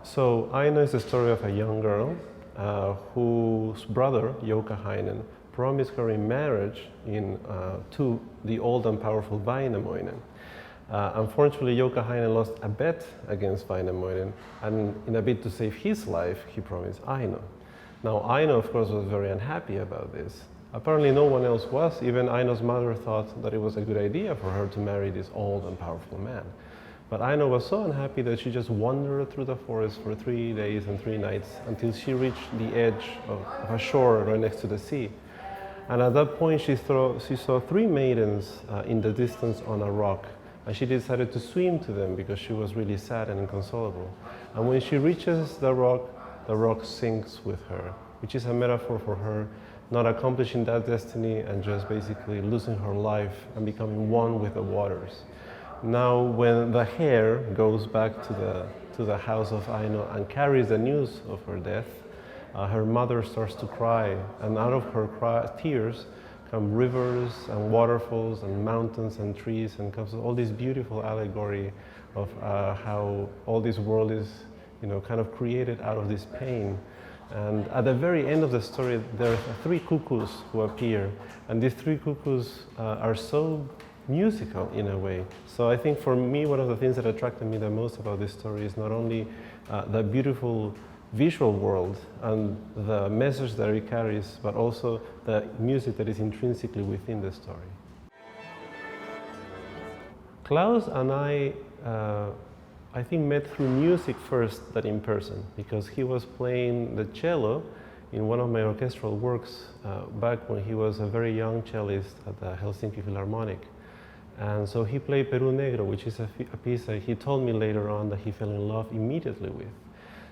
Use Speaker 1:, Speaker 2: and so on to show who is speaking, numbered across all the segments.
Speaker 1: So Aino is the story of a young girl whose brother, Joukahainen, promised her in marriage to the old and powerful Väinämöinen. Unfortunately, Joukahainen lost a bet against Väinämöinen, and in a bid to save his life, he promised Aino. Now, Aino, of course, was very unhappy about this. Apparently, no one else was. Even Aino's mother thought that it was a good idea for her to marry this old and powerful man. But Aino was so unhappy that she just wandered through the forest for 3 days and 3 nights until she reached the edge of a shore right next to the sea. And at that point, she saw 3 maidens in the distance on a rock. And she decided to swim to them because she was really sad and inconsolable. And when she reaches the rock sinks with her, which is a metaphor for her not accomplishing that destiny and just basically losing her life and becoming one with the waters. Now, when the hare goes back to the house of Aino and carries the news of her death, her mother starts to cry, and out of her tears come rivers and waterfalls and mountains and trees, and comes all this beautiful allegory of how all this world is, kind of created out of this pain. And at the very end of the story, there are 3 cuckoos who appear, and these 3 cuckoos are so musical in a way. So I think for me, one of the things that attracted me the most about this story is not only the beautiful visual world and the message that it carries, but also the music that is intrinsically within the story. Klaus and I think met through music first than in person, because he was playing the cello in one of my orchestral works back when he was a very young cellist at the Helsinki Philharmonic. And so he played Perú Negro, which is a piece that he told me later on that he fell in love immediately with.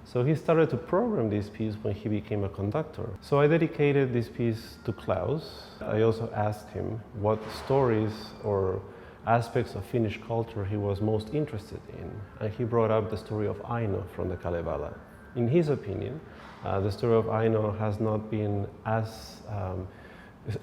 Speaker 1: So he started to program this piece when he became a conductor. So I dedicated this piece to Klaus. I also asked him what stories or aspects of Finnish culture he was most interested in. And he brought up the story of Aino from the Kalevala. In his opinion, the story of Aino has not been as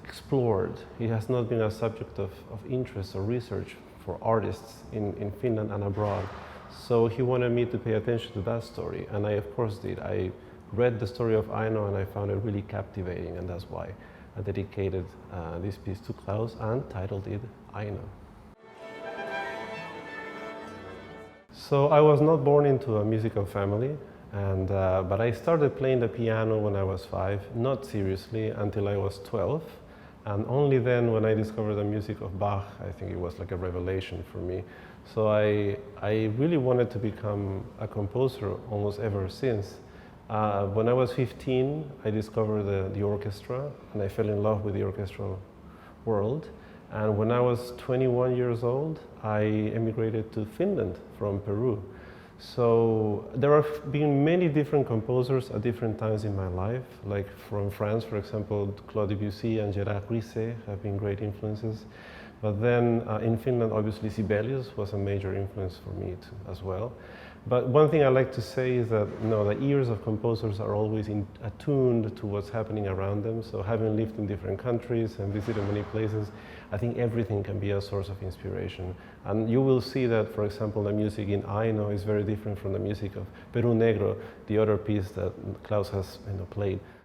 Speaker 1: explored. It has not been a subject of interest or research for artists in Finland and abroad. So he wanted me to pay attention to that story, and I of course did. I read the story of Aino and I found it really captivating, and that's why I dedicated this piece to Klaus and titled it Aino. So I was not born into a musical family, but I started playing the piano when I was 5, not seriously until I was 12. And only then, when I discovered the music of Bach, I think it was like a revelation for me. So I really wanted to become a composer almost ever since. When I was 15, I discovered the orchestra, and I fell in love with the orchestral world. And when I was 21 years old, I emigrated to Finland from Peru. So there have been many different composers at different times in my life. Like from France, for example, Claude Debussy and Gérard Griset have been great influences. But then in Finland, obviously Sibelius was a major influence for me too, as well. But one thing I like to say is that the ears of composers are always attuned to what's happening around them. So having lived in different countries and visited many places, I think everything can be a source of inspiration. And you will see that, for example, the music in Aino is very different from the music of Perú Negro, the other piece that Klaus has played.